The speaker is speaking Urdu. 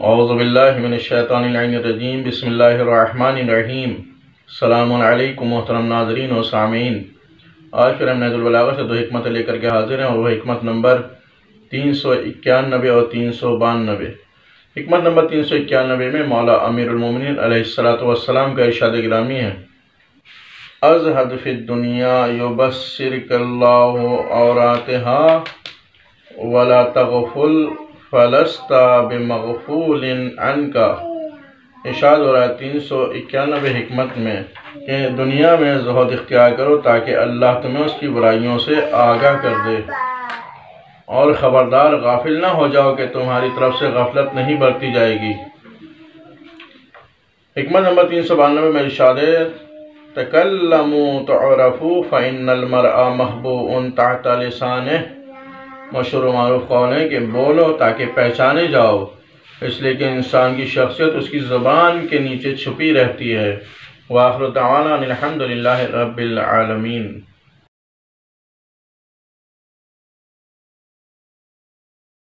اعوذ باللہ من الشیطان الرجیم بسم اللہ الرحمن الرحیم السلام علیکم محترم ناظرین و سامعین۔ آج پھر ہم نحجل بلاغہ سے دو حکمت لے کر کے حاضر ہیں، اور وہ حکمت نمبر 391 اور 392۔ حکمت نمبر 391 میں مولا امیر المومنین علیہ السلام کا ارشاد گرامی ہے: ازہد فی الدنیا یبصرک اللہ عوراتہا ولا تغفل فلست بمغفول عنک۔ ارشاد ہو رہا ہے 391 حکمت میں کہ دنیا میں زہد اختیار کرو تاکہ اللہ تمہیں اس کی برائیوں سے آگاہ کر دے، اور خبردار غافل نہ ہو جاؤ کہ تمہاری طرف سے غفلت نہیں برتی جائے گی۔ حکمت نمبر 392 میں ارشاد ہے: تکلموا تعرفوا فإن المرء محبوء تحت لسانہ۔ مشہور و معروف قول ہے کہ بولو تاکہ پہچانے جاؤ، اس لیے کہ انسان کی شخصیت اس کی زبان کے نیچے چھپی رہتی ہے۔ وآخر دعوانا الحمد للہ رب العالمین۔